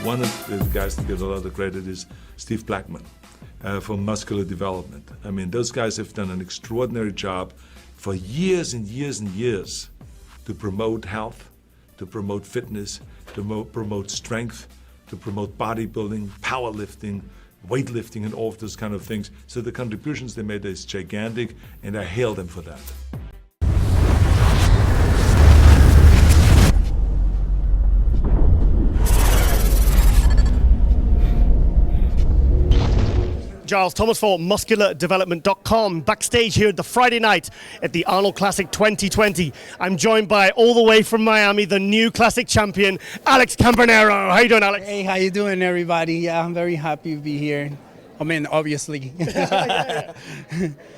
one of the guys that get a lot of credit is Steve Blackman from Muscular Development. I mean, those guys have done an extraordinary job for years and years and years to promote health, to promote fitness, to promote strength, to promote bodybuilding, powerlifting, weightlifting, and all of those kind of things. So the contributions they made is gigantic, and I hail them for that. Giles Thomas for musculardevelopment.com, backstage here at the Friday night at the Arnold Classic 2020. I'm joined by, all the way from Miami, the new Classic champion, Alex Cambronero. How you doing, Alex? Hey, how you doing, everybody? Yeah, I'm very happy to be here. I mean, obviously.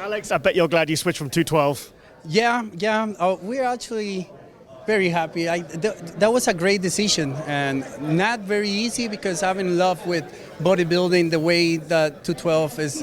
Alex, I bet you're glad you switched from 212. Yeah. We're actually very happy. That was a great decision, and not very easy because I'm in love with bodybuilding, the way that 212 is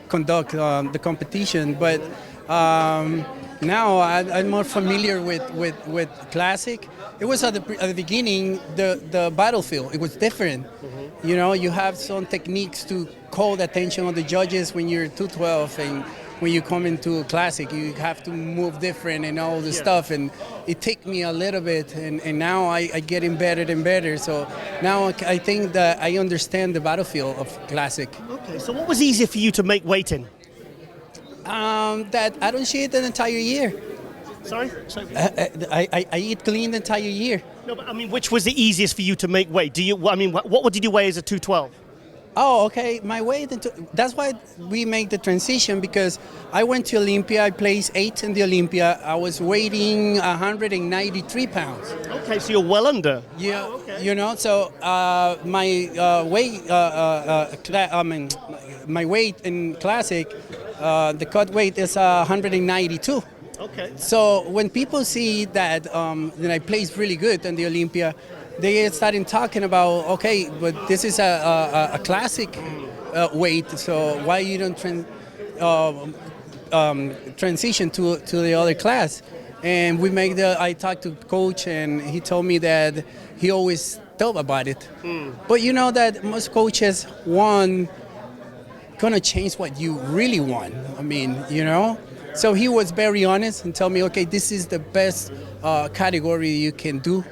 conduct the competition. But now I'm more familiar with Classic. It was at the beginning, the battlefield. It was different. Mm-hmm. You know, you have some techniques to call the attention of the judges when you're 212, and when you come into Classic, you have to move different and all the stuff. And it took me a little bit, and now I getting better and better. So now I think that I understand the battlefield of Classic. Okay, so what was easier for you to make weight in? That I don't shit the entire year. Sorry? I eat clean the entire year. No, but I mean, which was the easiest for you to make weight? What did you weigh as a 212? Oh, okay. My weight, that's why we make the transition, because I went to Olympia. I placed 8th in the Olympia. I was weighing 193 pounds. Okay, so you're well under. Yeah, oh, okay. You know, so my weight, my weight in Classic, the cut weight is 192. Okay. So when people see that I placed really good in the Olympia, they started talking about, okay, but this is a Classic weight, so why you don't transition to the other class? And I talked to coach, and he told me that he always thought about it. But you know that most coaches gonna change what you really want. I mean, you know. So he was very honest and told me, okay, this is the best category you can do.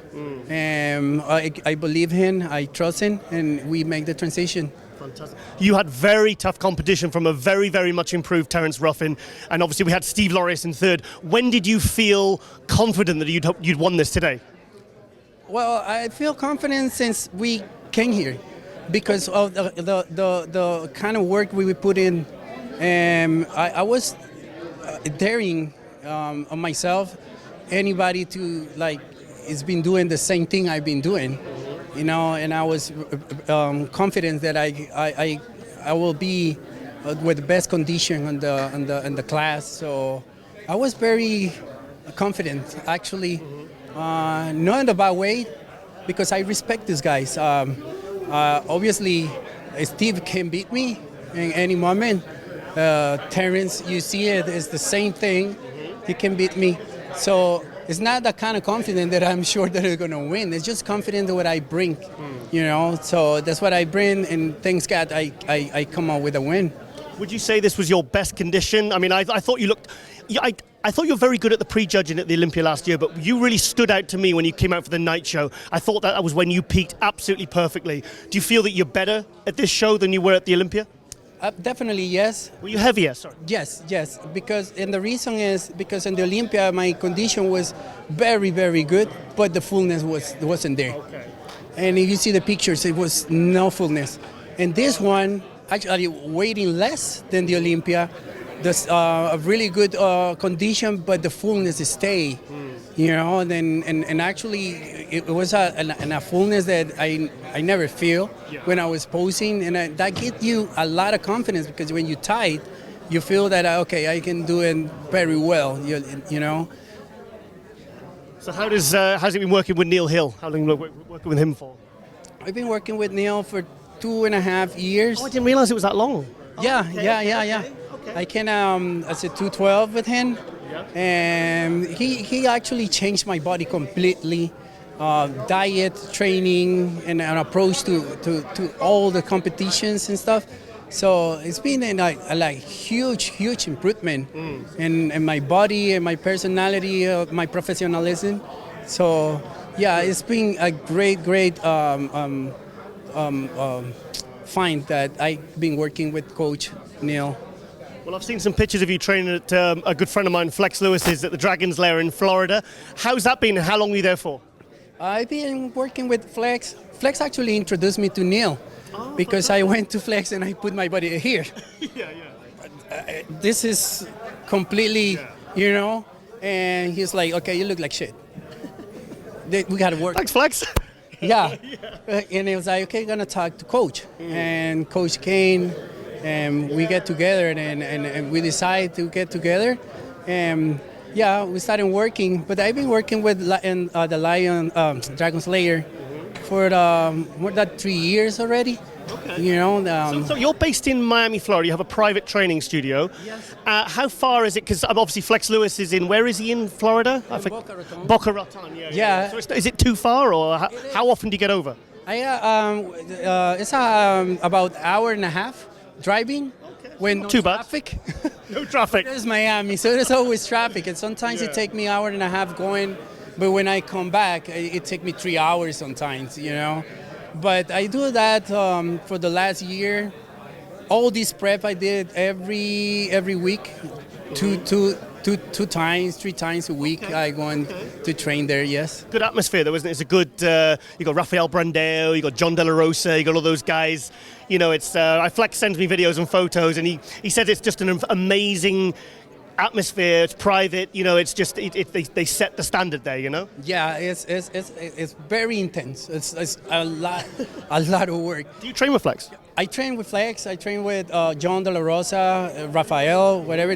And I believe him, I trust him, and we make the transition. Fantastic. You had very tough competition from a very, very much improved Terence Ruffin, and obviously we had Steve Laureus in third. When did you feel confident that you'd won this today? Well, I feel confident since we came here, because of the kind of work we put in. I was daring on myself, anybody to has been doing the same thing I've been doing, you know, and I was confident that I will be with the best condition in the class. So I was very confident, actually, not about weight, because I respect these guys. Obviously, Steve can beat me in any moment. Terence, you see it, is the same thing. He can beat me. So it's not that kind of confidence that I'm sure that they're going to win. It's just confident in what I bring, you know. So that's what I bring, and thanks God, I come out with a win. Would you say this was your best condition? I mean, I thought you looked... I thought you were very good at the pre-judging at the Olympia last year, but you really stood out to me when you came out for the night show. I thought that was when you peaked absolutely perfectly. Do you feel that you're better at this show than you were at the Olympia? Definitely, yes. Were you heavier? Sorry. Yes. And the reason is because in the Olympia, my condition was very, very good, but the fullness wasn't there. Okay. And if you see the pictures, it was no fullness. And this one, actually weighing less than the Olympia, there's a really good condition, but the fullness stay. You know, and actually it was a fullness that I never feel when I was posing, and that gives you a lot of confidence, because when you're tight, you feel that okay, I can do it very well. You know. So how's it been working with Neal Hill? How long have you been working with him for? I've been working with Neal for 2.5 years. Oh, I didn't realize it was that long. Yeah, okay. Yeah. Okay. I can as a 212 with him. And he actually changed my body completely. diet, training, and an approach to all the competitions and stuff. So it's been a huge improvement in my body and my personality, my professionalism. So yeah, it's been a great find that I've been working with Coach Neal. Well, I've seen some pictures of you training at a good friend of mine, Flex Lewis's, at the Dragon's Lair in Florida. How's that been and how long were you there for? I've been working with Flex. Flex actually introduced me to Neal because I went to Flex and I put my body here. This is completely, and he's like, okay, you look like shit. We got to work. Thanks, Flex. Yeah. And he was like, okay, gonna talk to Coach. And Coach came, and we get together, and we decided to get together. And yeah, we started working. But I've been working with the Lion Dragon Slayer for more than 3 years already. Okay. So you're based in Miami, Florida. You have a private training studio. Yes. How far is it? Because obviously Flex Lewis is in. Where is he in Florida? Boca Raton. Boca Raton. Yeah. So is it too far, or how often do you get over? It's about an hour and a half driving. Okay. When no too traffic. Bad. No traffic. It's Miami, so there's always traffic, and sometimes it takes me an hour and a half going, but when I come back, it takes me 3 hours sometimes, But I do that for the last year. All this prep I did every week, two times, 3 times a week. Okay. I go to train there. Yes. Good atmosphere, though, isn't it? It's a good. You got Rafael Brandeo, you got John De La Rosa, you got all those guys. It's. Flex sends me videos and photos, and he says it's just an amazing atmosphere. It's private. It's just they set the standard there. Yeah, it's very intense. It's a lot of work. Do you train with Flex? I train with Flex. I train with John De La Rosa, Rafael, whatever.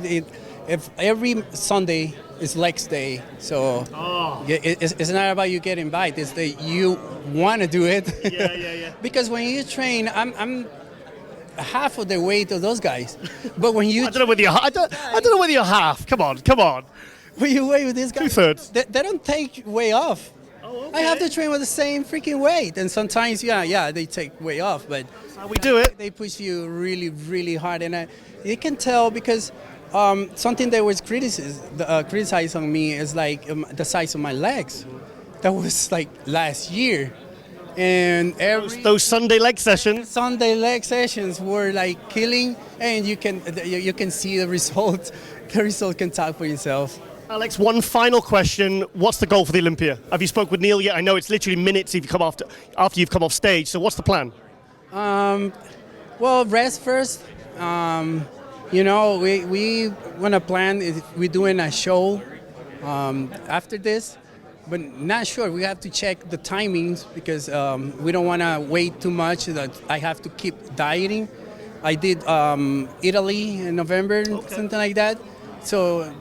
If every Sunday is Lex Day, so it's not about you getting invited. It's that you want to do it. Yeah. Because when you train, I'm half of the weight of those guys. But when you I don't know whether you're half. Come on. When you weigh with these guys, 2/3. They don't take weight off. Oh, okay. I have to train with the same freaking weight, and sometimes they take weight off, but that's how we do it. They push you really hard, and you can tell because something that was criticized on me is like the size of my legs. That was like last year. And those Sunday leg sessions were like killing, and you can see the result. The result can talk for yourself. Alex, one final question. What's the goal for the Olympia? Have you spoke with Neal yet? I know it's literally minutes if you come after you've come off stage. So what's the plan? Well, rest first. We want to plan. We're doing a show after this. But not sure. We have to check the timings because we don't want to wait too much. That I have to keep dieting. I did Italy in November, something like that. So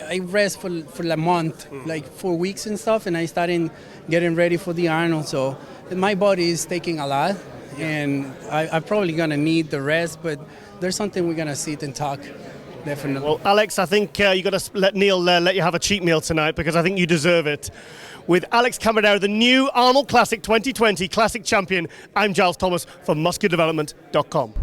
I rest for a month, like 4 weeks and stuff, and I started getting ready for the Arnold. So my body is taking a lot, and I'm probably gonna need the rest. But there's something we're gonna sit and talk. Definitely. Well, Alex, I think you got to let Neal let you have a cheat meal tonight because I think you deserve it. With Alex Cambronero, the new Arnold Classic 2020 Classic Champion, I'm Giles Thomas from MuscularDevelopment.com.